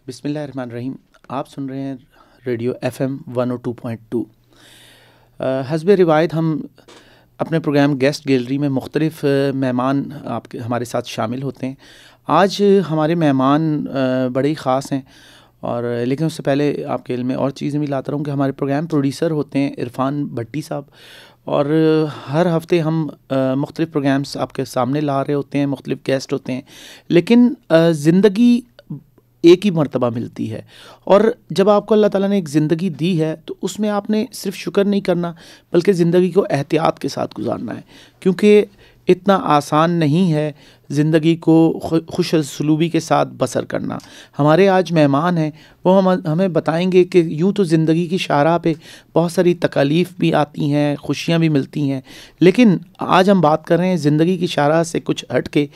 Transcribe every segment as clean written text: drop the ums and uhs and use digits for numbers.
बिस्मिल्लाहिर्रहमानिर्रहीम। आप सुन रहे हैं रेडियो FM 102.2। हस्ब रिवायत हम अपने प्रोग्राम गेस्ट गैलरी में मुख्तलिफ मेहमान आपके हमारे साथ शामिल होते हैं। आज हमारे मेहमान बड़े ही ख़ास हैं, और लेकिन उससे पहले आपके इल्म में और चीज़ें भी लाता रहूँ कि हमारे प्रोग्राम प्रोड्यूसर होते हैं इरफान भट्टी साहब, और हर हफ्ते हम मुख्तलिफ प्रोग्राम्स आपके सामने ला रहे होते हैं, मुख्तलिफ गेस्ट होते हैं, लेकिन ज़िंदगी एक ही मर्तबा मिलती है। और जब आपको अल्लाह ताला ने एक ज़िंदगी दी है तो उसमें आपने सिर्फ शुक्र नहीं करना, बल्कि ज़िंदगी को एहतियात के साथ गुजारना है, क्योंकि इतना आसान नहीं है ज़िंदगी को खुश सलूबी के साथ बसर करना। हमारे आज मेहमान हैं, वो हमें बताएंगे कि यूँ तो ज़िंदगी की शाहराह पे बहुत सारी तकालीफ भी आती हैं, खुशियाँ भी मिलती हैं, लेकिन आज हम बात कर रहे हैं ज़िंदगी की शाहराह से कुछ हट के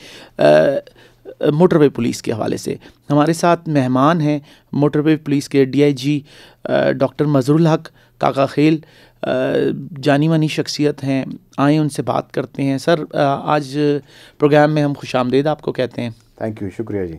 मोटरवे पुलिस के हवाले से। हमारे साथ मेहमान हैं मोटरवे पुलिस के DIG डॉक्टर मजरुल हक काका खेल, जानी मानी शख्सियत हैं। आए उनसे बात करते हैं। सर, आज प्रोग्राम में हम खुशामदीद आपको कहते हैं। थैंक यू, शुक्रिया जी।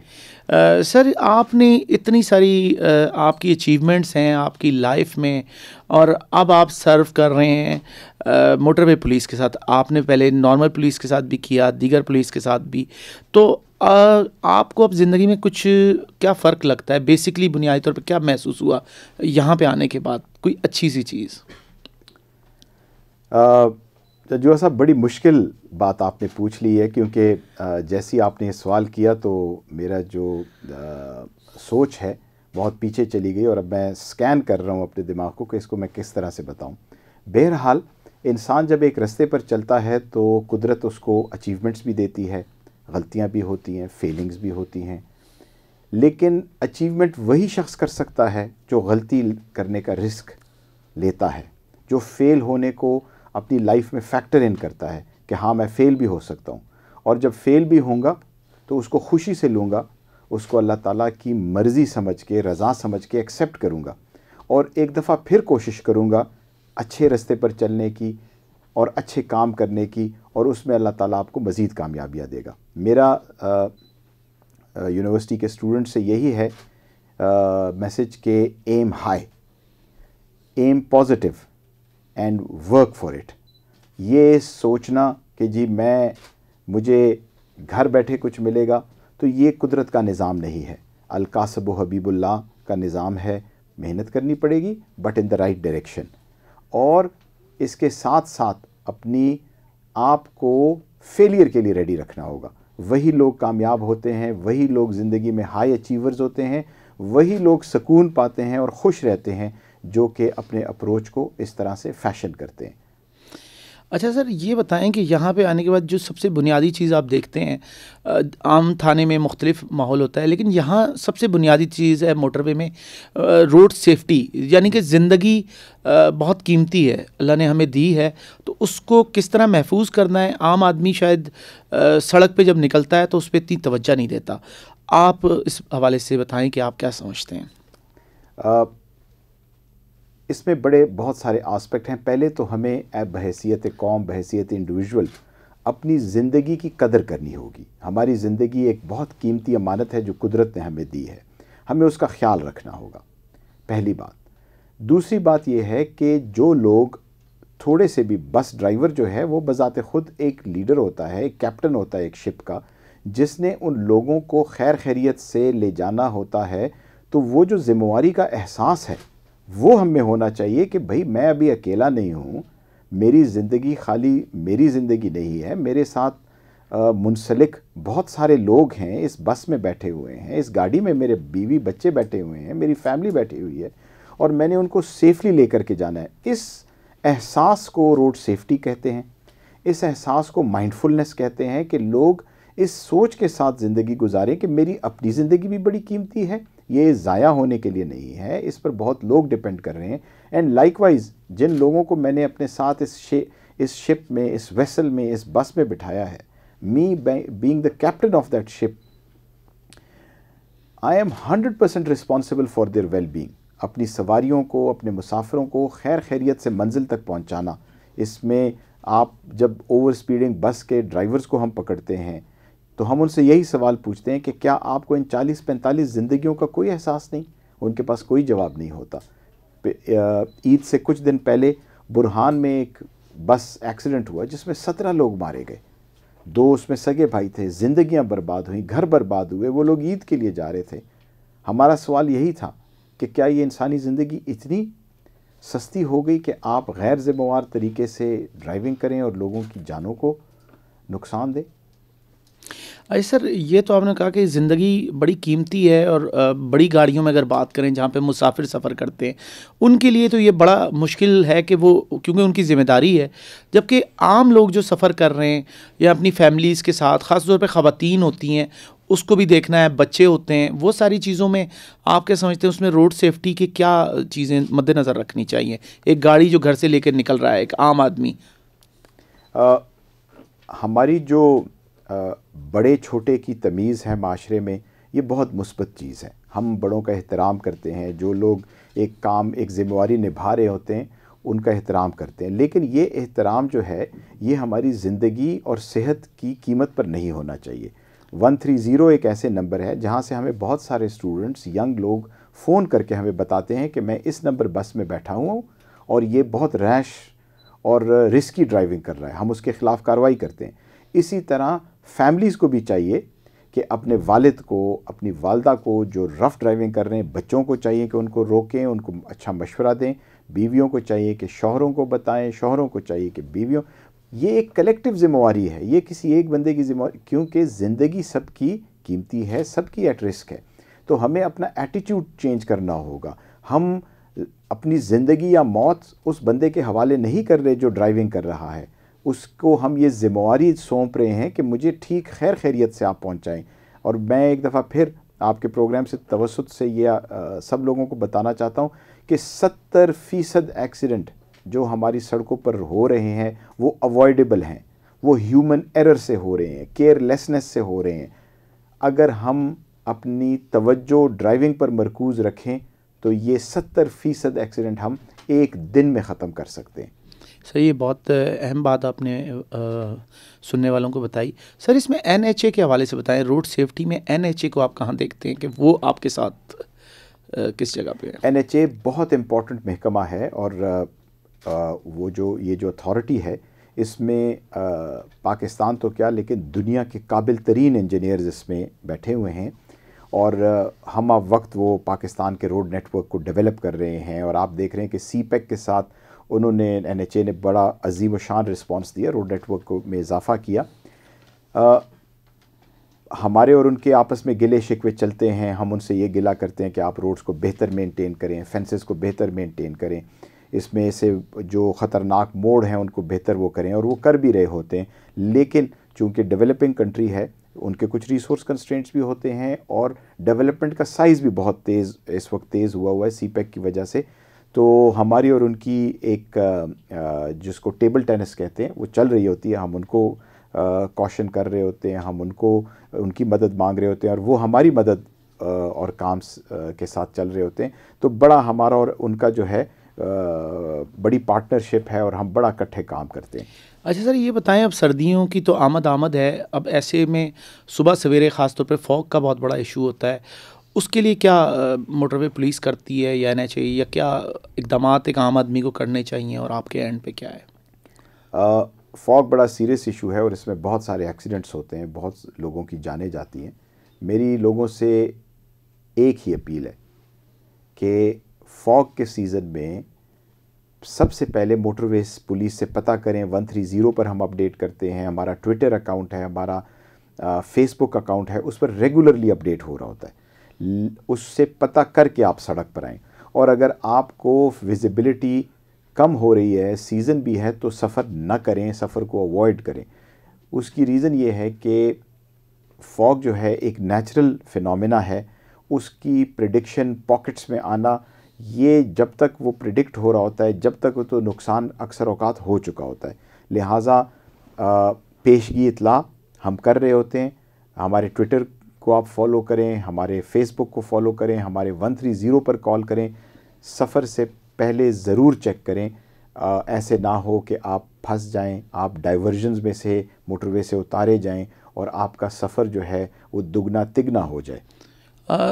सर, आपने इतनी सारी आपकी अचीवमेंट्स हैं आपकी लाइफ में, और अब आप सर्व कर रहे हैं मोटरवे पुलिस के साथ। आपने पहले नॉर्मल पुलिस के साथ भी किया, दीगर पुलिस के साथ भी। तो आपको अब ज़िंदगी में कुछ क्या फ़र्क लगता है? बेसिकली बुनियादी तौर पे क्या महसूस हुआ यहाँ पे आने के बाद? कोई अच्छी सी चीज़? तो जो ऐसा बड़ी मुश्किल बात आपने पूछ ली है, क्योंकि जैसी आपने ये सवाल किया तो मेरा जो सोच है बहुत पीछे चली गई, और अब मैं स्कैन कर रहा हूँ अपने दिमाग को कि इसको मैं किस तरह से बताऊँ। बहरहाल, इंसान जब एक रास्ते पर चलता है तो कुदरत उसको अचीवमेंट्स भी देती है, गलतियाँ भी होती हैं, फेलिंग्स भी होती हैं, लेकिन अचीवमेंट वही शख्स कर सकता है जो गलती करने का रिस्क लेता है, जो फेल होने को अपनी लाइफ में फैक्टर इन करता है कि हाँ, मैं फ़ेल भी हो सकता हूँ, और जब फ़ेल भी होऊंगा तो उसको खुशी से लूँगा, उसको अल्लाह ताला की मर्ज़ी समझ के, रज़ा समझ के एक्सेप्ट करूँगा, और एक दफ़ा फिर कोशिश करूँगा अच्छे रास्ते पर चलने की और अच्छे काम करने की, और उसमें अल्लाह ताला आपको मज़ीद कामयाबियाँ देगा। मेरा यूनिवर्सिटी के स्टूडेंट से यही है मैसेज के aim high, aim positive and work for it. ये सोचना कि जी मुझे घर बैठे कुछ मिलेगा, तो ये कुदरत का निज़ाम नहीं है। अल-कासब हबीबुल्लाह का निज़ाम है, मेहनत करनी पड़ेगी but in the right direction, और इसके साथ साथ अपनी आप को फेलियर के लिए रेडी रखना होगा। वही लोग कामयाब होते हैं, वही लोग ज़िंदगी में हाई अचीवर्स होते हैं, वही लोग सुकून पाते हैं और खुश रहते हैं जो कि अपने अप्रोच को इस तरह से फैशन करते हैं। अच्छा सर, ये बताएं कि यहाँ पे आने के बाद जो सबसे बुनियादी चीज़ आप देखते हैं, आम थाने में मुख्तलिफ माहौल होता है, लेकिन यहाँ सबसे बुनियादी चीज़ है मोटरवे में रोड सेफ्टी, यानी कि ज़िंदगी बहुत कीमती है, अल्लाह ने हमें दी है, तो उसको किस तरह महफूज करना है। आम आदमी शायद सड़क पे जब निकलता है तो उस पर इतनी तवज्जो नहीं देता। आप इस हवाले से बताएं कि आप क्या समझते हैं। इसमें बहुत सारे आस्पेक्ट हैं। पहले तो हमें बहैसियत कौम, बहैसियत इंडिविजुअल अपनी ज़िंदगी की कदर करनी होगी। हमारी ज़िंदगी एक बहुत कीमती अमानत है जो कुदरत ने हमें दी है, हमें उसका ख्याल रखना होगा, पहली बात। दूसरी बात यह है कि जो लोग थोड़े से भी, बस ड्राइवर जो है वो बज़ाते ख़ुद एक लीडर होता है, एक कैप्टन होता है एक शिप का, जिसने उन लोगों को खैर खैरियत से ले जाना होता है। तो वो जो ज़िम्मेवारी का एहसास है वो हम में होना चाहिए कि भाई मैं अभी अकेला नहीं हूँ, मेरी ज़िंदगी खाली मेरी ज़िंदगी नहीं है, मेरे साथ मुंसलिक बहुत सारे लोग हैं, इस बस में बैठे हुए हैं, इस गाड़ी में मेरे बीवी बच्चे बैठे हुए हैं, मेरी फैमिली बैठी हुई है, और मैंने उनको सेफली लेकर के जाना है। इस एहसास को रोड सेफ्टी कहते हैं, इस एहसास को माइंडफुलनेस कहते हैं कि लोग इस सोच के साथ ज़िंदगी गुजारें कि मेरी अपनी ज़िंदगी भी बड़ी कीमती है, ये ज़ाया होने के लिए नहीं है, इस पर बहुत लोग डिपेंड कर रहे हैं। एंड लाइकवाइज जिन लोगों को मैंने अपने साथ इस शिप में, इस वेसल में, इस बस में बिठाया है, me being the captain of that ship, I am 100% responsible for their well being. अपनी सवारियों को, अपने मुसाफिरों को खैर खैरियत से मंजिल तक पहुंचाना। इसमें आप जब ओवर स्पीडिंग बस के ड्राइवर्स को हम पकड़ते हैं, तो हम उनसे यही सवाल पूछते हैं कि क्या आपको इन 40-45 ज़िंदगियों का कोई एहसास नहीं? उनके पास कोई जवाब नहीं होता। ईद से कुछ दिन पहले बुरहान में एक बस एक्सीडेंट हुआ जिसमें 17 लोग मारे गए, 2 उसमें सगे भाई थे, ज़िंदगियां बर्बाद हुई, घर बर्बाद हुए, वो लोग ईद के लिए जा रहे थे। हमारा सवाल यही था कि क्या ये इंसानी ज़िंदगी इतनी सस्ती हो गई कि आप गैर ज़िम्मेवार तरीके से ड्राइविंग करें और लोगों की जानों को नुकसान दें? अरे सर, ये तो आपने कहा कि ज़िंदगी बड़ी कीमती है, और बड़ी गाड़ियों में अगर बात करें जहाँ पे मुसाफिर सफ़र करते हैं, उनके लिए तो ये बड़ा मुश्किल है कि वो, क्योंकि उनकी ज़िम्मेदारी है। जबकि आम लोग जो सफ़र कर रहे हैं या अपनी फैमिलीज़ के साथ, ख़ास तौर पे ख़वातीन होती हैं, उसको भी देखना है, बच्चे होते हैं, वो सारी चीज़ों में आप क्या समझते हैं उसमें रोड सेफ्टी की क्या चीज़ें मद्देनज़र रखनी चाहिए? एक गाड़ी जो घर से लेकर निकल रहा है, एक आम आदमी। हमारी जो बड़े छोटे की तमीज़ है माशरे में, ये बहुत मुस्बत चीज़ है। हम बड़ों का एहतराम करते हैं, जो लोग एक काम, एक ज़िम्मेवारी निभा रहे होते हैं उनका एहतराम करते हैं, लेकिन ये एहतराम जो है ये हमारी ज़िंदगी और सेहत की कीमत पर नहीं होना चाहिए। 130 एक ऐसे नंबर है जहाँ से हमें बहुत सारे स्टूडेंट्स, यंग लोग फ़ोन करके हमें बताते हैं कि मैं इस नंबर बस में बैठा हूँ और ये बहुत रैश और रिस्की ड्राइविंग कर रहा है, हम उसके ख़िलाफ़ कार्रवाई करते हैं। इसी तरह फैमिलीज़ को भी चाहिए कि अपने वालिद को, अपनी वालदा को जो रफ़ ड्राइविंग कर रहे हैं, बच्चों को चाहिए कि उनको रोकें, उनको अच्छा मशवरा दें, बीवियों को चाहिए कि शौहरों को बताएं, शौहरों को चाहिए कि बीवियों। ये एक कलेक्टिव ज़िम्मेवारी है, ये किसी एक बंदे की ज़िम्मेवारी, क्योंकि ज़िंदगी सबकी कीमती है, सबकी एट रिस्क है। तो हमें अपना एटीट्यूड चेंज करना होगा। हम अपनी ज़िंदगी या मौत उस बंदे के हवाले नहीं कर रहे जो ड्राइविंग कर रहा है, उसको हम ये ज़िम्मेवारी सौंप रहे हैं कि मुझे ठीक खैर खैरियत से आप पहुंचाएं। और मैं एक दफ़ा फिर आपके प्रोग्राम से तवस्सुत से ये सब लोगों को बताना चाहता हूँ कि 70% एक्सीडेंट जो हमारी सड़कों पर हो रहे हैं वो अवॉइडेबल हैं, वो ह्यूमन एरर से हो रहे हैं, केयरलेसनेस से हो रहे हैं। अगर हम अपनी तवज्जो ड्राइविंग पर मरकूज़ रखें तो ये 70% एक्सीडेंट हम एक दिन में ख़त्म कर सकते हैं। सर, ये बहुत अहम बात आपने सुनने वालों को बताई। सर, इसमें NHA के हवाले से बताएं, रोड सेफ्टी में NHA को आप कहाँ देखते हैं कि वो आपके साथ किस जगह पे है? NHA बहुत इम्पॉर्टेंट महकमा है, और वो जो ये जो अथॉरिटी है इसमें पाकिस्तान तो क्या, लेकिन दुनिया के काबिल तरीन इंजीनियर्स इसमें बैठे हुए हैं। और हम अब वक्त वो पाकिस्तान के रोड नेटवर्क को डेवलप कर रहे हैं, और आप देख रहे हैं कि CPEC के साथ उन्होंने, NHA ने बड़ा अजीम शान रिस्पॉन्स दिया, रोड नेटवर्क को में इजाफ़ा किया। हमारे और उनके आपस में गिले शिकवे चलते हैं। हम उनसे ये गिला करते हैं कि आप रोड्स को बेहतर मेंटेन करें, फेंसेस को बेहतर मेंटेन करें, इसमें से जो ख़तरनाक मोड़ हैं उनको बेहतर वो करें, और वो कर भी रहे होते हैं। लेकिन चूँकि डेवलपिंग कंट्री है, उनके कुछ रिसोर्स कंस्ट्रेंट्स भी होते हैं, और डेवलपमेंट का साइज़ भी बहुत तेज़ इस वक्त तेज़ हुआ है CPEC की वजह से। तो हमारी और उनकी एक जिसको टेबल टेनिस कहते हैं वो चल रही होती है। हम उनको कॉशन कर रहे होते हैं, हम उनको उनकी मदद मांग रहे होते हैं, और वो हमारी मदद और काम के साथ चल रहे होते हैं। तो बड़ा हमारा और उनका जो है बड़ी पार्टनरशिप है, और हम बड़ा इकट्ठे काम करते हैं। अच्छा सर, ये बताएं, अब सर्दियों की तो आमद है, अब ऐसे में सुबह सवेरे ख़ास तौर पे फॉग का बहुत बड़ा इशू होता है, उसके लिए क्या मोटरवे पुलिस करती है या NHA, या क्या इक़दामात एक आम आदमी को करने चाहिए, और आपके एंड पे क्या है? फॉग बड़ा सीरियस इशू है, और इसमें बहुत सारे एक्सीडेंट्स होते हैं, बहुत लोगों की जानें जाती हैं। मेरी लोगों से एक ही अपील है कि फॉग के सीज़न में सबसे पहले मोटरवेज पुलिस से पता करें। 130 पर हम अपडेट करते हैं, हमारा ट्विटर अकाउंट है, हमारा फेसबुक अकाउंट है, उस पर रेगुलरली अपडेट हो रहा होता है। उससे पता करके आप सड़क पर आएँ। और अगर आपको विजिबिलिटी कम हो रही है, सीज़न भी है, तो सफ़र ना करें, सफ़र को अवॉइड करें। उसकी रीज़न ये है कि फॉग जो है एक नेचुरल फिनोमेना है, उसकी प्रेडिक्शन, पॉकेट्स में आना, ये जब तक वो प्रिडिक्ट हो रहा होता है, जब तक तो नुकसान अक्सर औकात हो चुका होता है। लिहाजा पेशगी इतला हम कर रहे होते हैं। हमारे ट्विटर को आप फॉलो करें, हमारे फेसबुक को फॉलो करें, हमारे 130 पर कॉल करें। सफ़र से पहले ज़रूर चेक करें, ऐसे ना हो कि आप फंस जाएं, आप डाइवर्जन्स में से मोटरवे से उतारे जाएं और आपका सफ़र जो है वो दुगना तिगना हो जाए।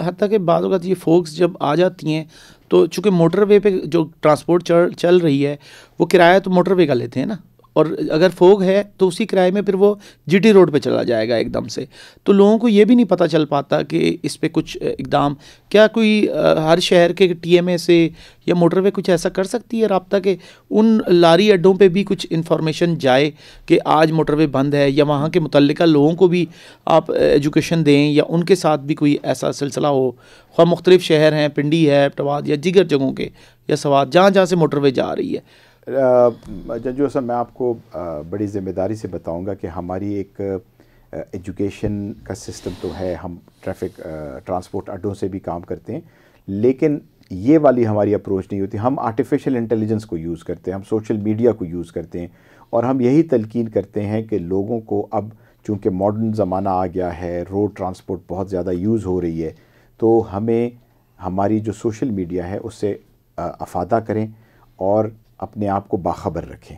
हत्ता कि बाद वक़्त ये फोक्स जब आ जाती हैं तो चूँकि मोटरवे पे जो ट्रांसपोर्ट चल रही है वो किराया तो मोटरवे का लेते हैं ना, और अगर फोग है तो उसी किराए में फिर वो जीटी रोड पे चला जाएगा एकदम से। तो लोगों को ये भी नहीं पता चल पाता कि इस पे कुछ इकदाम क्या कोई हर शहर के टीएमए से या मोटरवे कुछ ऐसा कर सकती है रब्ता के उन लारी अड्डों पे भी कुछ इन्फॉर्मेशन जाए कि आज मोटरवे बंद है, या वहाँ के मुतल्लिका लोगों को भी आप एजुकेशन दें या उनके साथ भी कोई ऐसा सिलसिला हो, ख़्वा मुख्तलिफ शहर हैं, पिंडी है, एबटाबाद या दीगर जगहों के या सवात जहाँ जहाँ से मोटरवे जा रही है। जज्जू हसन, मैं आपको बड़ी ज़िम्मेदारी से बताऊंगा कि हमारी एक एजुकेशन का सिस्टम तो है, हम ट्रांसपोर्ट अड्डों से भी काम करते हैं, लेकिन ये वाली हमारी अप्रोच नहीं होती। हम आर्टिफिशियल इंटेलिजेंस को यूज़ करते हैं, हम सोशल मीडिया को यूज़ करते हैं, और हम यही तलकीन करते हैं कि लोगों को अब चूँकि मॉडर्न ज़माना आ गया है, रोड ट्रांसपोर्ट बहुत ज़्यादा यूज़ हो रही है, तो हमें हमारी जो सोशल मीडिया है उससे अफादा करें और अपने आप को बाखबर रखें।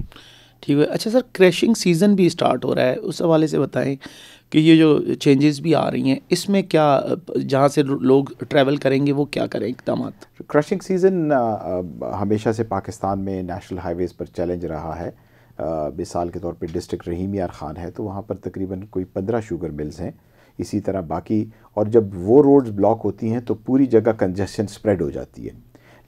ठीक है। अच्छा सर, क्रैशिंग सीज़न भी स्टार्ट हो रहा है, उस हवाले से बताएं कि ये जो चेंजेस भी आ रही हैं इसमें क्या, जहाँ से लोग ट्रैवल करेंगे वो क्या करें इक़दाम? क्रैशिंग सीज़न हमेशा से पाकिस्तान में नेशनल हाईवेज़ पर चैलेंज रहा है। मिसाल के तौर पे डिस्ट्रिक्ट रहीम यार ख़ान है तो वहाँ पर तकरीबन कोई 15 शुगर मिल्स हैं, इसी तरह बाकी, और जब वो रोड्स ब्लॉक होती हैं तो पूरी जगह कंजेशन स्प्रेड हो जाती है।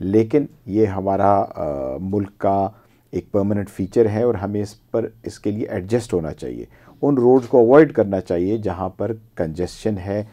लेकिन ये हमारा मुल्क का एक परमानेंट फ़ीचर है और हमें इसके लिए एडजस्ट होना चाहिए, उन रोड्स को अवॉइड करना चाहिए जहाँ पर कंजेशन है।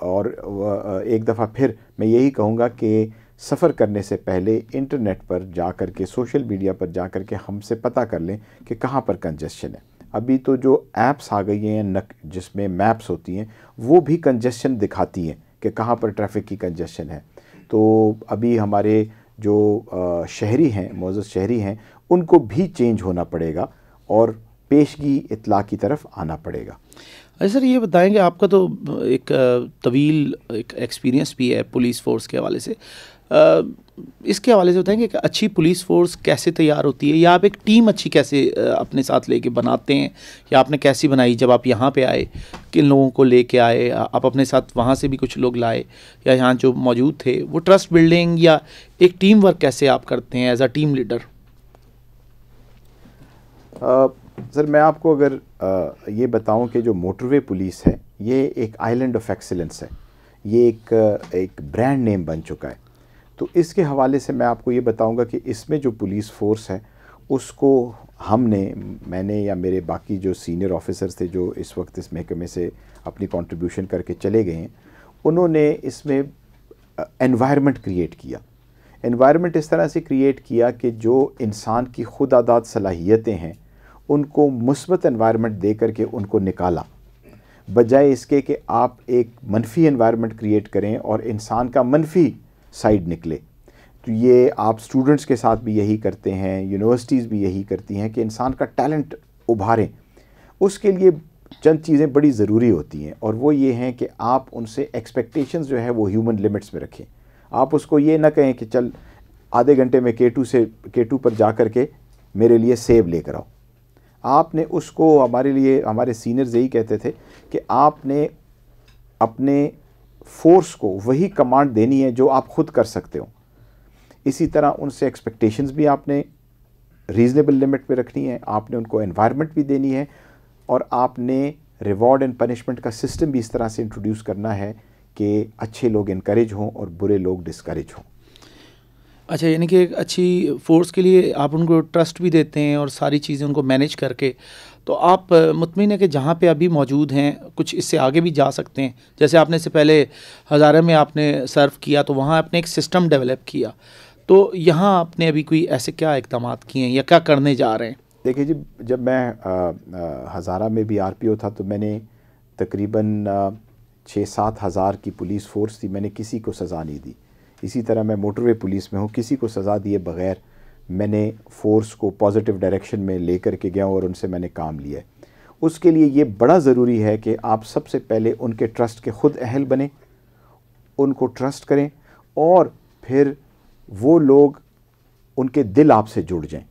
और एक दफ़ा फिर मैं यही कहूँगा कि सफ़र करने से पहले इंटरनेट पर जा कर के, सोशल मीडिया पर जा कर के हमसे पता कर लें कि कहाँ पर कंजेशन है। अभी तो जो ऐप्स आ गई हैं जिसमें मैप्स होती हैं वो भी कंजेशन दिखाती हैं कि कहाँ पर ट्रैफिक की कंजेशन है। तो अभी हमारे जो शहरी हैं, मौजूद शहरी हैं, उनको भी चेंज होना पड़ेगा और पेशगी इत्ला की तरफ आना पड़ेगा। अच्छा सर, ये बताएंगे आपका तो एक तवील एक एक्सपीरियंस भी है पुलिस फ़ोर्स के हवाले से, इसके हवाले से बताएंगे कि अच्छी पुलिस फ़ोर्स कैसे तैयार होती है, या आप एक टीम अच्छी कैसे अपने साथ लेके बनाते हैं, या आपने कैसी बनाई जब आप यहाँ पे आए, किन लोगों को लेके आए, आप अपने साथ वहाँ से भी कुछ लोग लाए या यहाँ जो मौजूद थे, वो ट्रस्ट बिल्डिंग या एक टीम वर्क कैसे आप करते हैं as a team leader? Sir, मैं आपको अगर ये बताऊं कि जो मोटरवे पुलिस है ये एक आइलैंड ऑफ एक्सीलेंस है, ये एक ब्रांड नेम बन चुका है। तो इसके हवाले से मैं आपको ये बताऊंगा कि इसमें जो पुलिस फ़ोर्स है उसको मैंने या मेरे बाकी जो सीनियर ऑफिसर्स थे जो इस वक्त इस महकमे से अपनी कंट्रीब्यूशन करके चले गए हैं, उन्होंने इसमें एनवायरनमेंट क्रिएट किया। एनवायरनमेंट इस तरह से क्रिएट किया कि जो इंसान की खुद आदाद सलाहियतें हैं उनको मुस्बत एनवायरनमेंट दे करके उनको निकाला, बजाय इसके कि आप एक मनफी एनवायरनमेंट क्रिएट करें और इंसान का मनफी साइड निकले। तो ये आप स्टूडेंट्स के साथ भी यही करते हैं, यूनिवर्सिटीज़ भी यही करती हैं कि इंसान का टैलेंट उभारें। उसके लिए चंद चीज़ें बड़ी ज़रूरी होती हैं, और वो ये हैं कि आप उनसे एक्सपेक्टेशंस जो है वो ह्यूमन लिमिट्स में रखें। आप उसको ये ना कहें कि चल आधे घंटे में K2 पर जा कर के मेरे लिए सेब लेकर आओ। आपने उसको, हमारे सीनियर्स यही कहते थे कि आपने अपने फोर्स को वही कमांड देनी है जो आप खुद कर सकते हो। इसी तरह उनसे एक्सपेक्टेशंस भी आपने रीज़नेबल लिमिट पे रखनी है, आपने उनको एनवायरनमेंट भी देनी है, और आपने रिवॉर्ड एंड पनिशमेंट का सिस्टम भी इस तरह से इंट्रोड्यूस करना है कि अच्छे लोग इनकरेज हों और बुरे लोग डिस्करेज हों। अच्छा, यानी कि एक अच्छी फ़ोर्स के लिए आप उनको ट्रस्ट भी देते हैं और सारी चीज़ें उनको मैनेज करके, तो आप मुतमिन है कि जहाँ पे अभी मौजूद हैं कुछ इससे आगे भी जा सकते हैं। जैसे आपने इससे पहले हज़ारे में आपने सर्व किया तो वहाँ आपने एक सिस्टम डेवलप किया, तो यहाँ आपने अभी कोई ऐसे क्या इक़दाम किए हैं या क्या करने जा रहे हैं? देखिए जी, जब मैं हज़ारा में भी RPO था तो मैंने तकरीबन 6-7 हज़ार की पुलिस फ़ोर्स थी, मैंने किसी को सज़ा नहीं दी। इसी तरह मैं मोटरवे पुलिस में हूँ, किसी को सज़ा दिए बग़ैर मैंने फ़ोर्स को पॉजिटिव डायरेक्शन में लेकर के गया और उनसे मैंने काम लिया। उसके लिए ये बड़ा ज़रूरी है कि आप सबसे पहले उनके ट्रस्ट के ख़ुद अहल बने, उनको ट्रस्ट करें, और फिर वो लोग, उनके दिल आपसे जुड़ जाएं।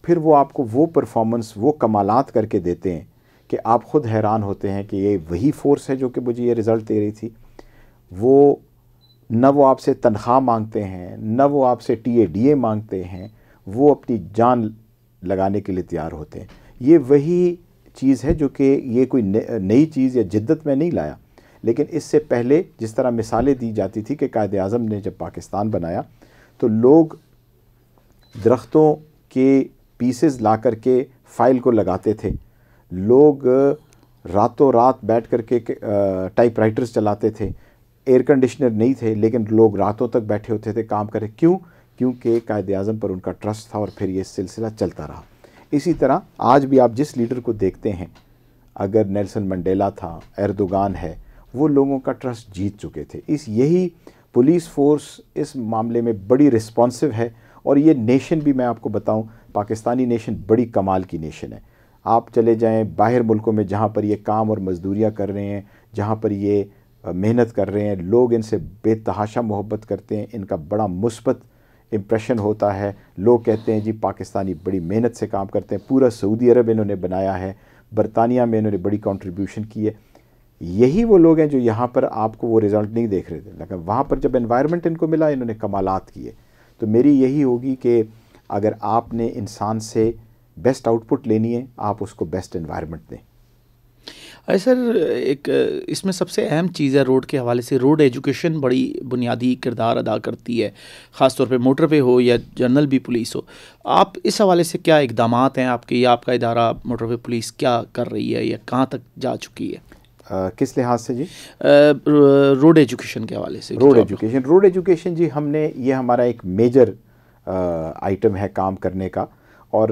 फिर वो आपको वो परफॉर्मेंस, वो कमालात करके देते हैं कि आप ख़ुद हैरान होते हैं कि ये वही फ़ोर्स है जो कि मुझे ये रिज़ल्ट दे रही थी। वो न वो आपसे तनख्वाह मांगते हैं, न वो आपसे TADA मांगते हैं, वो अपनी जान लगाने के लिए तैयार होते हैं। ये वही चीज़ है जो कि ये कोई नई चीज़ या जिद्दत में नहीं लाया, लेकिन इससे पहले जिस तरह मिसालें दी जाती थी कि कायदे आज़म ने जब पाकिस्तान बनाया तो लोग दरख्तों के पीसेस ला कर के फ़ाइल को लगाते थे, लोग रातों रात बैठ कर के टाइपराइटर्स चलाते थे, एयर कंडीशनर नहीं थे लेकिन लोग रातों तक बैठे होते थे काम करें। क्यों? क्योंकि कायदे आज़म पर उनका ट्रस्ट था और फिर ये सिलसिला चलता रहा। इसी तरह आज भी आप जिस लीडर को देखते हैं, अगर नेल्सन मंडेला था, एर्दोगान है, वो लोगों का ट्रस्ट जीत चुके थे। यही पुलिस फोर्स इस मामले में बड़ी रिस्पॉन्सिव है। और ये नेशन भी मैं आपको बताऊं, पाकिस्तानी नेशन बड़ी कमाल की नेशन है। आप चले जाएं बाहर मुल्कों में जहाँ पर ये काम और मजदूरियाँ कर रहे हैं, जहाँ पर ये मेहनत कर रहे हैं, लोग इनसे बेतहाशा मोहब्बत करते हैं, इनका बड़ा मुस्बत इम्प्रेशन होता है। लोग कहते हैं जी पाकिस्तानी बड़ी मेहनत से काम करते हैं, पूरा सऊदी अरब इन्होंने बनाया है, बरतानिया में इन्होंने बड़ी कंट्रीब्यूशन की है। यही वो लोग हैं जो यहाँ पर आपको वो रिज़ल्ट नहीं देख रहे थे, लेकिन वहाँ पर जब एनवायरनमेंट इनको मिला, इन्होंने कमालात किए। तो मेरी यही होगी कि अगर आपने इंसान से बेस्ट आउटपुट लेनी है, आप उसको बेस्ट एनवायरनमेंट दें। अरे सर, एक इसमें सबसे अहम चीज़ है रोड के हवाले से, रोड एजुकेशन बड़ी बुनियादी किरदार अदा करती है, ख़ास तौर पे मोटरवे हो या जनरल भी पुलिस हो। आप इस हवाले से क्या इक़दामात हैं आपके, या आपका इदारा मोटरवे पुलिस क्या कर रही है या कहाँ तक जा चुकी है? किस लिहाज से जी? रोड एजुकेशन के हवाले से। रोड एजुकेशन जी, हमने ये हमारा एक मेजर आइटम है काम करने का। और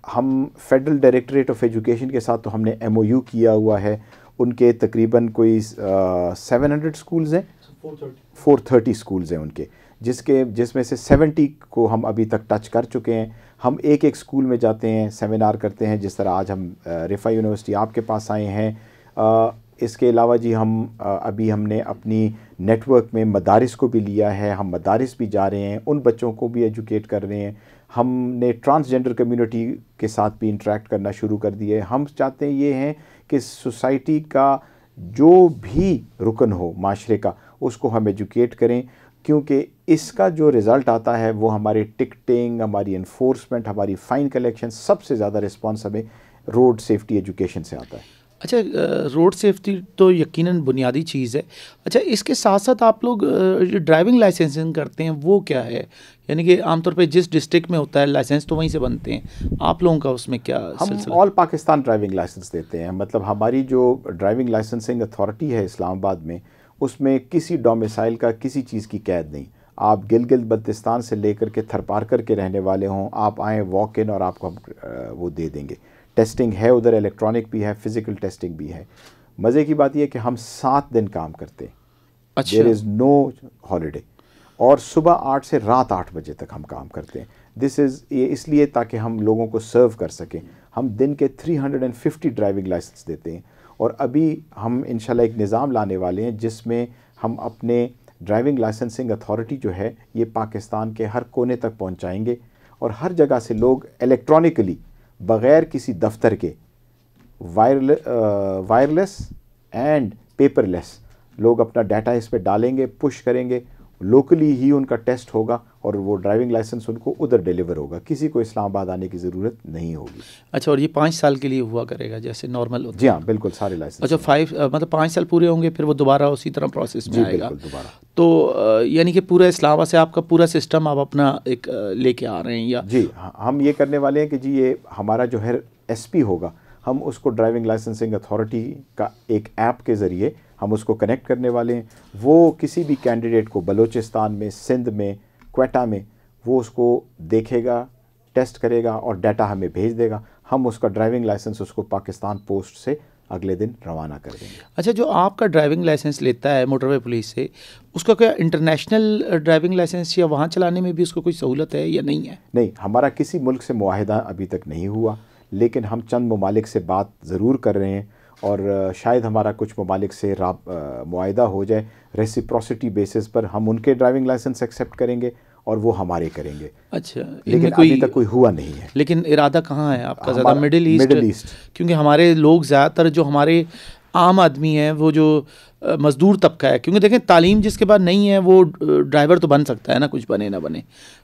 हम फेडरल डायरेक्टरेट ऑफ एजुकेशन के साथ तो हमने MOU किया हुआ है। उनके तकरीबन कोई 700 स्कूल्स हैं, 430 स्कूल्स हैं उनके, जिसमें से 70 को हम अभी तक टच कर चुके हैं। हम एक एक स्कूल में जाते हैं, सेमिनार करते हैं, जिस तरह आज हम रिफा यूनिवर्सिटी आपके पास आए हैं। इसके अलावा जी अभी हमने अपनी नेटवर्क में मदारिस को भी लिया है, हम मदारिस भी जा रहे हैं, उन बच्चों को भी एजुकेट कर रहे हैं। हमने ट्रांसजेंडर कम्युनिटी के साथ भी इंटरेक्ट करना शुरू कर दिए। हम चाहते हैं ये हैं कि सोसाइटी का जो भी रुकन हो माशरे का, उसको हम एजुकेट करें, क्योंकि इसका जो रिज़ल्ट आता है वो हमारे टिकटिंग, हमारी इन्फोर्समेंट, हमारी फ़ाइन कलेक्शन, सबसे ज़्यादा रिस्पॉन्स हमें रोड सेफ्टी एजुकेशन से आता है। अच्छा, रोड सेफ्टी तो यकीनन बुनियादी चीज़ है। अच्छा, इसके साथ साथ आप लोग जो ड्राइविंग लाइसेंसिंग करते हैं वो क्या है? यानी कि आमतौर पे जिस डिस्ट्रिक्ट में होता है लाइसेंस तो वहीं से बनते हैं, आप लोगों का उसमें क्या हम ऑल पाकिस्तान ड्राइविंग लाइसेंस देते हैं। मतलब हमारी जो ड्राइविंग लाइसेंसिंग अथॉरिटी है इस्लामाबाद में, उसमें किसी डोमिसाइल का किसी चीज़ की कैद नहीं। आप गिलगित बल्तिस्तान से लेकर के थरपारकर के रहने वाले हों, आप आएँ वॉक इन और आपको हम वो दे देंगे। टेस्टिंग है उधर, इलेक्ट्रॉनिक भी है, फ़िज़िकल टेस्टिंग भी है। मज़े की बात यह है कि हम 7 दिन काम करते हैं। अच्छा। There is no holiday. और सुबह 8 से रात 8 बजे तक हम काम करते हैं। ये इसलिए ताकि हम लोगों को सर्व कर सकें। हम दिन के 350 ड्राइविंग लाइसेंस देते हैं। और अभी हम इंशाल्लाह एक निज़ाम लाने वाले हैं जिसमें हम अपने ड्राइविंग लाइसेंसिंग अथॉरिटी जो है ये पाकिस्तान के हर कोने तक पहुँचाएँगे। और हर जगह से लोग इलेक्ट्रॉनिकली, बग़ैर किसी दफ्तर के, वायरलेस एंड पेपरलेस, लोग अपना डाटा इस पर डालेंगे, पुश करेंगे, लोकली ही उनका टेस्ट होगा और वो ड्राइविंग लाइसेंस उनको उधर डिलीवर होगा। किसी को इस्लामाबाद आने की ज़रूरत नहीं होगी। अच्छा, और ये 5 साल के लिए हुआ करेगा जैसे नॉर्मल होता है? जी हाँ, बिल्कुल, सारे लाइसेंस। अच्छा, 5 साल पूरे होंगे फिर वो दोबारा उसी तरह प्रोसेस में आएगा? बिल्कुल, दोबारा। तो यानी कि पूरा इस्लामाबाद से आपका पूरा सिस्टम आप अपना एक लेके आ रहे हैं या? जी, हम ये करने वाले हैं कि जी ये हमारा जो है SP होगा, हम उसको ड्राइविंग लाइसेंसिंग अथॉरिटी का एक ऐप के ज़रिए हम उसको कनेक्ट करने वाले हैं। वो किसी भी कैंडिडेट को बलूचिस्तान में, सिंध में, क्वेटा में, वो उसको देखेगा, टेस्ट करेगा और डाटा हमें भेज देगा। हम उसका ड्राइविंग लाइसेंस उसको पाकिस्तान पोस्ट से अगले दिन रवाना कर देंगे। अच्छा, जो आपका ड्राइविंग लाइसेंस लेता है मोटरवे पुलिस से, उसका क्या इंटरनेशनल ड्राइविंग लाइसेंस या वहाँ चलाने में भी उसको कोई सहूलत है या नहीं है? नहीं, हमारा किसी मुल्क से मुआहिदा अभी तक नहीं हुआ, लेकिन हम चंद ममालिक से बात ज़रूर कर रहे हैं और शायद हमारा कुछ ममालिक से मुआहिदा हो जाए। रेसिप्रोसिटी बेसिस पर हम उनके ड्राइविंग लाइसेंस एक्सेप्ट करेंगे और वो हमारे करेंगे। अच्छा, लेकिन अभी तक कोई हुआ नहीं है। लेकिन इरादा कहाँ है आपका ज़्यादा? Middle east. क्योंकि हमारे लोग ज़्यादातर जो हमारे आम आदमी हैं वो जो मज़दूर तबका है, क्योंकि देखें तालीम जिसके बाद नहीं है वो ड्राइवर तो बन सकता है ना, कुछ बने ना बने,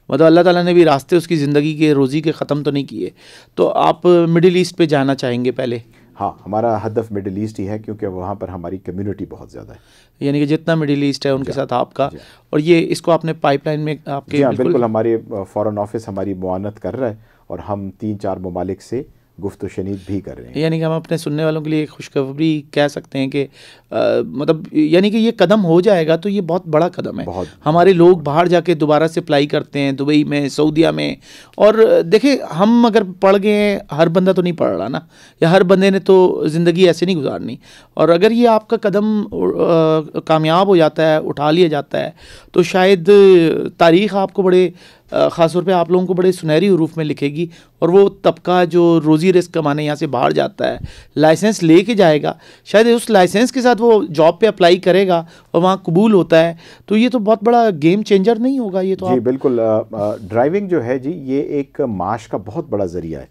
मतलब अल्लाह ताला ने भी रास्ते उसकी ज़िंदगी के रोज़ी के ख़त्म तो नहीं किए। तो आप मिडिल ईस्ट पे जाना चाहेंगे पहले? हाँ, हमारा हदफ मिडिल ईस्ट ही है, क्योंकि वहाँ पर हमारी कम्युनिटी बहुत ज़्यादा है। यानी कि जितना मिडिल ईस्ट है उनके साथ आपका, और ये इसको आपने पाइपलाइन में आपके? जी हाँ, बिल्कुल। हमारे फ़ॉरेन ऑफिस हमारी मुआनत कर रहा है और हम 3-4 ममालिक से गुफ्त शनीद भी कर रहे हैं। यानी कि हम अपने सुनने वालों के लिए खुशखबरी कह सकते हैं कि मतलब यानी कि ये कदम हो जाएगा तो ये बहुत बड़ा कदम है। हमारे लोग बाहर जाके दोबारा से अप्लाई करते हैं, दुबई में, सऊदीया में। और देखिए हम अगर पढ़ गए, हर बंदा तो नहीं पढ़ रहा ना, या हर बंदे ने तो ज़िंदगी ऐसे नहीं गुजारनी। और अगर ये आपका कदम कामयाब हो जाता है, उठा लिया जाता है, तो शायद तारीख़ आपको बड़े ख़ास तौर पे आप लोगों को बड़े सुनहरी हरूफ में लिखेगी। और वो तबका जो रोज़ी रिस्क कमाने यहाँ से बाहर जाता है, लाइसेंस लेके जाएगा, शायद उस लाइसेंस के साथ वो जॉब पे अप्लाई करेगा और वहाँ कबूल होता है, तो ये तो बहुत बड़ा गेम चेंजर नहीं होगा ये? तो जी बिल्कुल। ड्राइविंग जो है जी, ये एक माश का बहुत बड़ा ज़रिया है,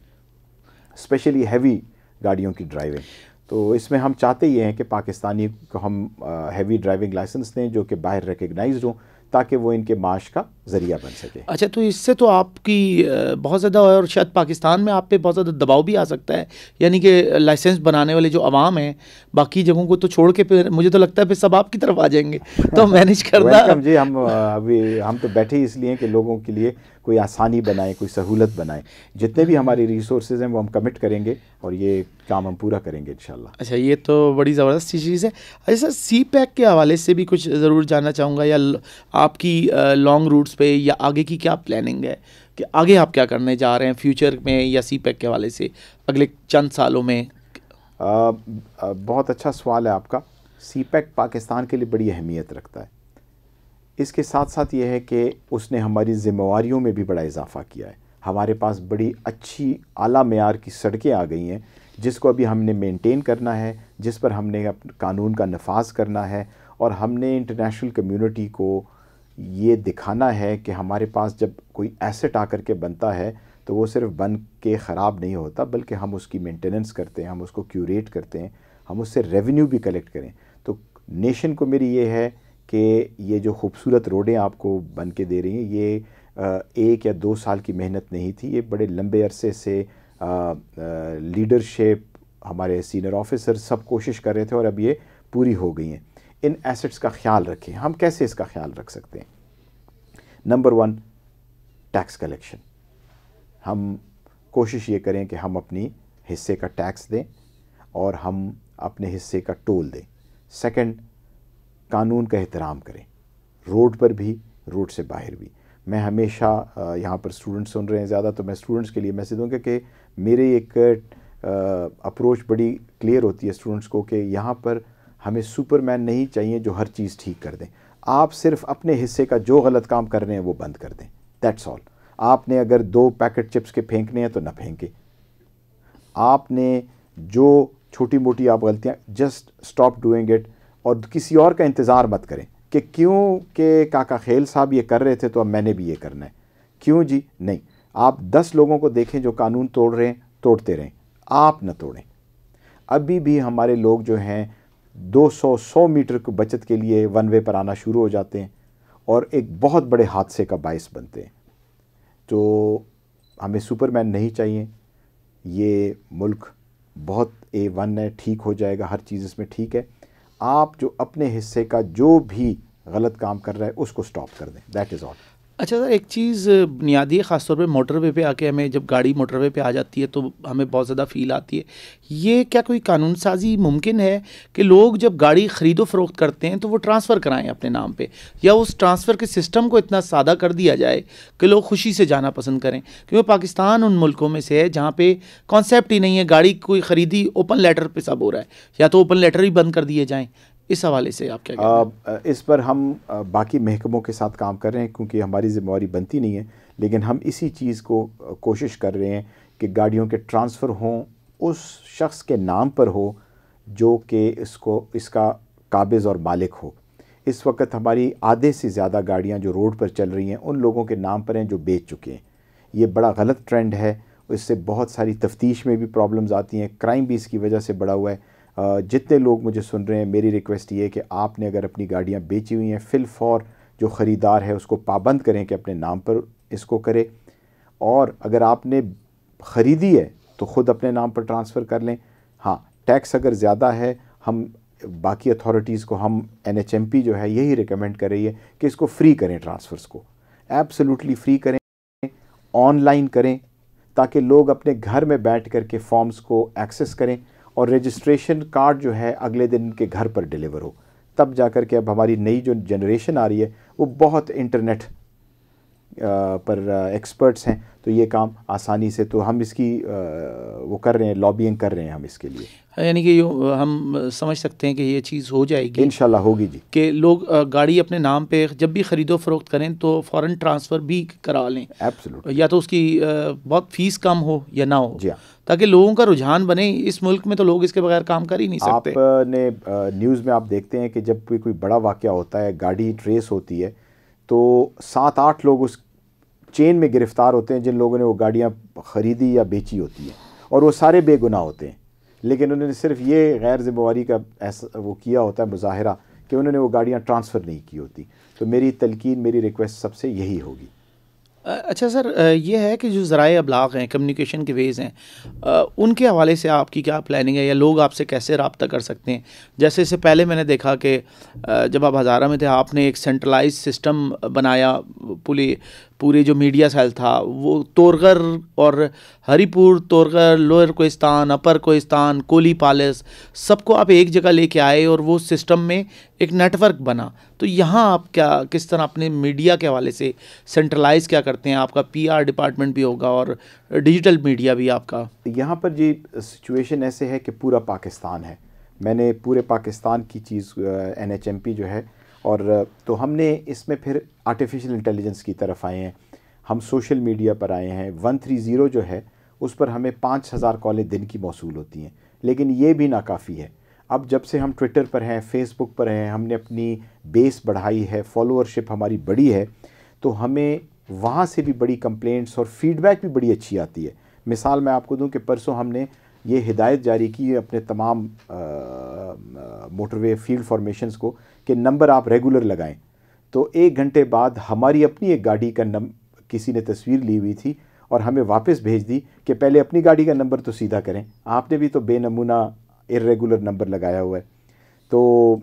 स्पेशली हैवी गाड़ियों की ड्राइविंग। तो इसमें हम चाहते ही हैं कि पाकिस्तानी को हम हैवी ड्राइविंग लाइसेंस दें जो कि बाहर रिकग्नाइज्ड हों, ताकि वो इनके माश का ज़रिया बन सके। अच्छा, तो इससे तो आपकी बहुत ज़्यादा, और शायद पाकिस्तान में आप पे बहुत ज़्यादा दबाव भी आ सकता है, यानी कि लाइसेंस बनाने वाले जो अवाम हैं बाकी जगहों को तो छोड़ के फिर मुझे तो लगता है फिर सब आपकी तरफ आ जाएंगे तो मैनेज करना। वेलकम जी। हम तो बैठे ही इसलिए कि लोगों के लिए कोई आसानी बनाएं, कोई सहूलत बनाएं। जितने भी हमारी रिसोर्सेज हैं वो हम कमिट करेंगे और ये काम हम पूरा करेंगे इंशाल्लाह। अच्छा, ये तो बड़ी ज़बरदस्त चीज़ है। अच्छा, सी पैक के हवाले से भी कुछ ज़रूर जानना चाहूँगा, या आपकी लॉन्ग रूट्स पे या आगे की क्या प्लानिंग है, कि आगे आप क्या करने जा रहे हैं फ्यूचर में, या सी पैक के हवाले से अगले चंद सालों में? बहुत अच्छा सवाल है आपका। सी पैक पाकिस्तान के लिए बड़ी अहमियत रखता है। इसके साथ साथ ये है कि उसने हमारी ज़िम्मेवारियों में भी बड़ा इजाफ़ा किया है। हमारे पास बड़ी अच्छी आला मेयार की सड़कें आ गई हैं जिसको अभी हमने मेंटेन करना है, जिस पर हमने कानून का नफाज करना है, और हमने इंटरनेशनल कम्युनिटी को ये दिखाना है कि हमारे पास जब कोई एसेट आकर के बनता है तो वो सिर्फ बन के ख़राब नहीं होता, बल्कि हम उसकी मेंटेनेंस करते हैं, हम उसको क्यूरेट करते हैं, हम उससे रेवेन्यू भी कलेक्ट करें। तो नेशन को मेरी ये है कि ये जो खूबसूरत रोडें आपको बन के दे रही हैं, ये 1 या 2 साल की मेहनत नहीं थी, ये बड़े लंबे अरसे से लीडरशिप, हमारे सीनियर ऑफिसर सब कोशिश कर रहे थे और अब ये पूरी हो गई हैं। इन एसेट्स का ख्याल रखें। हम कैसे इसका ख्याल रख सकते हैं? Number 1, tax collection. हम कोशिश ये करें कि हम अपनी हिस्से का टैक्स दें और हम अपने हिस्से का टोल दें। सेकंड, कानून का एहतराम करें, रोड पर भी, रोड से बाहर भी। मैं हमेशा यहाँ पर स्टूडेंट्स सुन रहे हैं ज़्यादा, तो मैं स्टूडेंट्स के लिए मैसेज दूँगा कि मेरी एक अप्रोच बड़ी क्लियर होती है स्टूडेंट्स को कि यहाँ पर हमें सुपरमैन नहीं चाहिए जो हर चीज़ ठीक कर दें। आप सिर्फ अपने हिस्से का जो गलत काम कर रहे हैं वो बंद कर दें, दैट्स ऑल। आपने अगर 2 पैकेट चिप्स के फेंकने हैं तो ना फेंके। आपने जो छोटी मोटी आप गलतियाँ, जस्ट स्टॉप डूइंग इट, और किसी और का इंतज़ार मत करें कि क्यों कि काका खेल साहब ये कर रहे थे तो अब मैंने भी ये करना है। क्यों जी? नहीं। आप 10 लोगों को देखें जो कानून तोड़ रहे हैं, तोड़ते रहें, आप न तोड़ें। अभी भी हमारे लोग जो हैं 200 मीटर की बचत के लिए वन वे पर आना शुरू हो जाते हैं और एक बहुत बड़े हादसे का बायस बनते हैं। तो हमें सुपरमैन नहीं चाहिए। ये मुल्क बहुत A1 है, ठीक हो जाएगा, हर चीज़ इसमें ठीक है। आप जो अपने हिस्से का जो भी गलत काम कर रहा है उसको स्टॉप कर दें, दैट इज़ ऑल। अच्छा सर, एक चीज़ बुनियादी है, ख़ासतौर पे मोटरवे पे आके हमें, जब गाड़ी मोटरवे पे आ जाती है तो हमें बहुत ज़्यादा फ़ील आती है। ये क्या कोई कानून साजी मुमकिन है कि लोग जब गाड़ी ख़रीदो फ़रोख्त करते हैं तो वो ट्रांसफ़र कराएं अपने नाम पे, या उस ट्रांसफ़र के सिस्टम को इतना सादा कर दिया जाए कि लोग खुशी से जाना पसंद करें? क्योंकि पाकिस्तान उन मुल्कों में से है जहाँ पे कॉन्सेप्ट ही नहीं है, गाड़ी कोई ख़रीदी ओपन लेटर पर सब हो रहा है, या तो ओपन लेटर ही बंद कर दिए जाएँ। इस हवाले से आप क्या कहते हैं? इस पर हम बाकी महकमों के साथ काम कर रहे हैं क्योंकि हमारी ज़िम्मेवारी बनती नहीं है, लेकिन हम इसी चीज़ को कोशिश कर रहे हैं कि गाड़ियों के ट्रांसफ़र हों उस शख्स के नाम पर हो जो कि इसका काबिज़ और मालिक हो। इस वक्त हमारी आधे से ज़्यादा गाड़ियाँ जो रोड पर चल रही हैं उन लोगों के नाम पर हैं जो बेच चुके हैं। ये बड़ा गलत ट्रेंड है, इससे बहुत सारी तफ्तीश में भी प्रॉब्लम्स आती हैं, क्राइम भी इसकी वजह से बढ़ा हुआ है। जितने लोग मुझे सुन रहे हैं, मेरी रिक्वेस्ट ये है कि आपने अगर अपनी गाड़ियाँ बेची हुई हैं, फिल फॉर जो ख़रीदार है उसको पाबंद करें कि अपने नाम पर इसको करे, और अगर आपने ख़रीदी है तो ख़ुद अपने नाम पर ट्रांसफ़र कर लें। हाँ, टैक्स अगर ज़्यादा है, हम बाकी अथॉरिटीज़ को, हम NHMP जो है यही रिकमेंड कर रही है कि इसको फ्री करें, ट्रांसफ़र्स को एब्सोल्युटली फ्री करें, ऑनलाइन करें, ताकि लोग अपने घर में बैठ कर के फॉर्म्स को एक्सेस करें और रजिस्ट्रेशन कार्ड जो है अगले दिन उनके घर पर डिलीवर हो। तब जाकर के अब हमारी नई जो जनरेशन आ रही है वो बहुत इंटरनेट पर एक्सपर्ट्स हैं, तो ये काम आसानी से, तो हम इसकी वो कर रहे हैं, लॉबिंग कर रहे हैं हम इसके लिए। यानी कि हम समझ सकते हैं कि ये चीज़ हो जाएगी, इंशाल्लाह होगी जी, कि लोग गाड़ी अपने नाम पे जब भी ख़रीदो फ़रोख्त करें तो फ़ौरन ट्रांसफ़र भी करा लें। एब्सोल्युटली, या तो उसकी बहुत फ़ीस कम हो या ना हो, जी हाँ, ताकि लोगों का रुझान बने। इस मुल्क में तो लोग इसके बगैर काम कर ही नहीं सकते। आपने न्यूज़ में आप देखते हैं कि जब कोई बड़ा वाक़या होता है, गाड़ी ट्रेस होती है, तो 7-8 लोग उस चेन में गिरफ़्तार होते हैं जिन लोगों ने वो गाड़ियाँ ख़रीदी या बेची होती हैं, और वो सारे बेगुनाह होते हैं, लेकिन उन्होंने सिर्फ ये गैर ज़िम्मेवारी का ऐसा वो किया होता है मुज़ाहिरा कि उन्होंने वो गाड़ियाँ ट्रांसफ़र नहीं की होती। तो मेरी तलकीन, मेरी रिक्वेस्ट सबसे यही होगी। अच्छा सर, ये है कि जो ज़राए अबलाग हैं, कम्युनिकेशन के वेज़ हैं, उनके हवाले से आपकी क्या प्लानिंग है, या लोग आपसे कैसे रब्ता कर सकते हैं? जैसे इससे पहले मैंने देखा कि जब आप हज़ारा में थे, आपने एक सेंट्रलाइज सिस्टम बनाया, पूरे जो मीडिया सेल था वो तोरगर और हरीपुर, तोरगर, लोअर कोहिस्तान, अपर कोहिस्तान, कोली पालिस, सबको आप एक जगह लेके आए और वो सिस्टम में एक नेटवर्क बना। तो यहाँ आप क्या, किस तरह अपने मीडिया के हवाले से सेंट्रलाइज क्या करते हैं? आपका PR डिपार्टमेंट भी होगा और डिजिटल मीडिया भी आपका। यहाँ पर जी सिचुएशन ऐसे है कि पूरा पाकिस्तान है, मैंने पूरे पाकिस्तान की चीज़ NHMP जो है, और तो हमने इसमें फिर आर्टिफिशियल इंटेलिजेंस की तरफ आए हैं, हम सोशल मीडिया पर आए हैं। 130 जो है उस पर हमें 5000 कॉलें दिन की मौसूल होती हैं, लेकिन ये भी नाकाफ़ी है। अब जब से हम ट्विटर पर हैं, फेसबुक पर हैं, हमने अपनी बेस बढ़ाई है, फॉलोअरशिप हमारी बड़ी है, तो हमें वहाँ से भी बड़ी कंप्लेंट्स और फीडबैक भी बड़ी अच्छी आती है। मिसाल मैं आपको दूं कि परसों हमने ये हिदायत जारी की अपने तमाम मोटरवे फील्ड फॉर्मेशंस को कि नंबर आप रेगुलर लगाएं। तो 1 घंटे बाद हमारी अपनी एक गाड़ी का किसी ने तस्वीर ली हुई थी और हमें वापस भेज दी कि पहले अपनी गाड़ी का नंबर तो सीधा करें, आपने भी तो बेनमूना इर्रेगुलर नंबर लगाया हुआ है। तो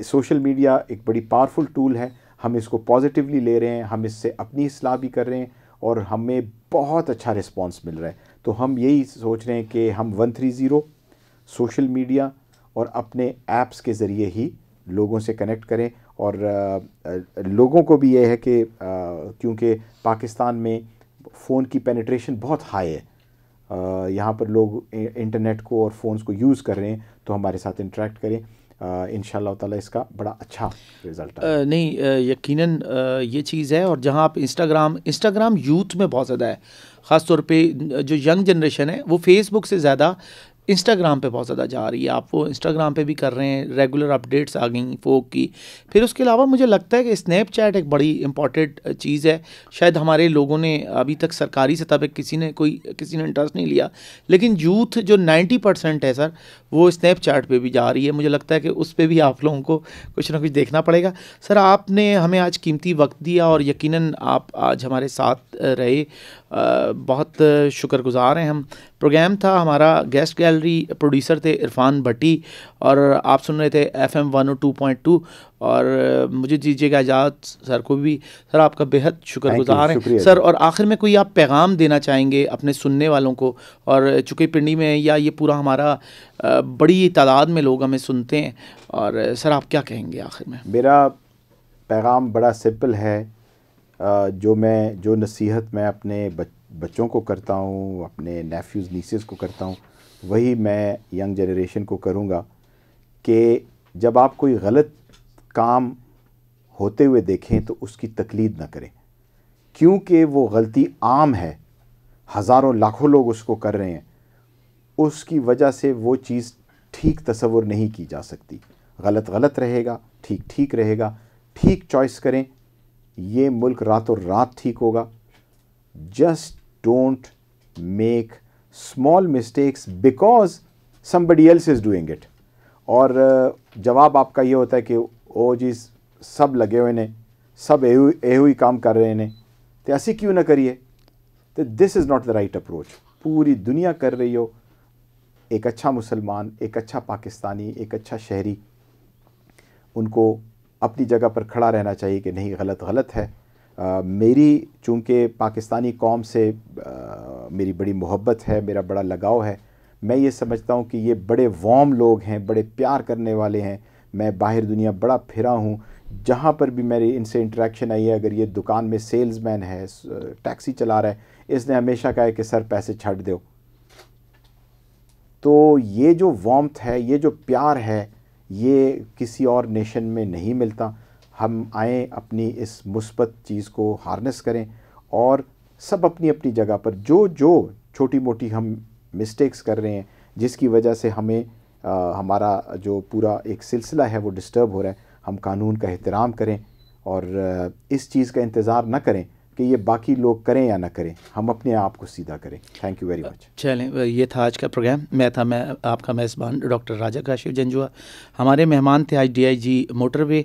सोशल मीडिया एक बड़ी पावरफुल टूल है, हम इसको पॉजिटिवली ले रहे हैं, हम इससे अपनी इस्लाह भी कर रहे हैं और हमें बहुत अच्छा रिस्पांस मिल रहा है। तो हम यही सोच रहे हैं कि हम 130 सोशल मीडिया और अपने ऐप्स के ज़रिए ही लोगों से कनेक्ट करें, और लोगों को भी ये है कि क्योंकि पाकिस्तान में फ़ोन की पेनिट्रेशन बहुत हाई है, यहाँ पर लोग इंटरनेट को और फ़ोन्स को यूज़ कर रहे हैं, तो हमारे साथ इंटरेक्ट करें, इंशाल्लाह ताला इसका बड़ा अच्छा रिज़ल्ट है। नहीं, यकीनन ये चीज़ है। और जहाँ आप इंस्टाग्राम यूथ में बहुत ज़्यादा है, ख़ास तौर पे जो यंग जनरेशन है वो फेसबुक से ज़्यादा इंस्टाग्राम पे बहुत ज़्यादा जा रही है। आप वो इंस्टाग्राम पे भी कर रहे हैं, रेगुलर अपडेट्स आ गई फोक की। फिर उसके अलावा मुझे लगता है कि स्नैपचैट एक बड़ी इंपॉर्टेंट चीज़ है। शायद हमारे लोगों ने अभी तक सरकारी सतह पे किसी ने इंटरेस्ट नहीं लिया, लेकिन यूथ जो 90% है सर, वो स्नैपचैट पे भी जा रही है। मुझे लगता है कि उस पर भी आप लोगों को कुछ ना कुछ देखना पड़ेगा। सर, आपने हमें आज कीमती वक्त दिया और यकीनन आप आज हमारे साथ रहे, बहुत शुक्रगुज़ार हैं हम। प्रोग्राम था हमारा गेस्ट गैलरी, प्रोड्यूसर थे इरफान भट्टी और आप सुन रहे थे FM 102.2। और मुझे दीजिएगा इजाज़त, सर को भी। सर आपका बेहद शुक्रगुज़ार हैं सर। और आखिर में कोई आप पैगाम देना चाहेंगे अपने सुनने वालों को? और चूँकि पिंडी में या ये पूरा हमारा बड़ी तादाद में लोग हमें सुनते हैं, और सर आप क्या कहेंगे आखिर में? मेरा पैगाम बड़ा सिंपल है, जो नसीहत मैं अपने बच्चों को करता हूँ, अपने नेफ्यूज़ नीसेस को करता हूँ, वही मैं यंग जनरेशन को करूँगा कि जब आप कोई गलत काम होते हुए देखें तो उसकी तकलीद ना करें, क्योंकि वो गलती आम है, हज़ारों लाखों लोग उसको कर रहे हैं, उसकी वजह से वो चीज़ ठीक तसव्वुर नहीं की जा सकती। गलत गलत रहेगा, ठीक ठीक रहेगा। ठीक चॉइस करें, ये मुल्क रातों रात ठीक होगा। Just don't make small mistakes because somebody else is doing it. और जवाब आपका ये होता है कि ओ जी सब लगे हुए ने, सब एहो ही काम कर रहे ने, तो ऐसे क्यों ना करिए। तो this is not the right approach. पूरी दुनिया कर रही हो, एक अच्छा मुसलमान, एक अच्छा पाकिस्तानी, एक अच्छा शहरी, उनको अपनी जगह पर खड़ा रहना चाहिए कि नहीं गलत गलत है। मेरी चूँकि पाकिस्तानी कौम से मेरी बड़ी मोहब्बत है, मेरा बड़ा लगाव है। मैं ये समझता हूँ कि ये बड़े वार्म लोग हैं, बड़े प्यार करने वाले हैं। मैं बाहर दुनिया बड़ा फिरा हूँ, जहाँ पर भी मेरी इनसे इंटरेक्शन आई है, अगर ये दुकान में सेल्समैन है, टैक्सी चला रहा है, इसने हमेशा कहा है कि सर पैसे छाड़ दो। तो ये जो वार्मथ है, ये जो प्यार है, ये किसी और नेशन में नहीं मिलता। हम आएँ अपनी इस मुस्बत चीज़ को हार्नेस करें और सब अपनी अपनी जगह पर जो जो छोटी मोटी हम मिस्टेक्स कर रहे हैं, जिसकी वजह से हमें हमारा जो पूरा एक सिलसिला है वो डिस्टर्ब हो रहा है, हम कानून का एहतराम करें और इस चीज़ का इंतज़ार न करें कि ये बाकी लोग करें या ना करें, हम अपने आप को सीधा करें। Thank you very much. चलें, ये था आज का प्रोग्राम। मैं आपका मेज़बान डॉक्टर राजा काशिफ जंजुआ। हमारे मेहमान थे आज DIG मोटरवे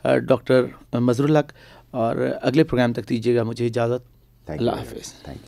डॉक्टर मजरुल हक। और अगले प्रोग्राम तक दीजिएगा मुझे इजाज़त। अल्लाह हाफ़िज़। Thank you.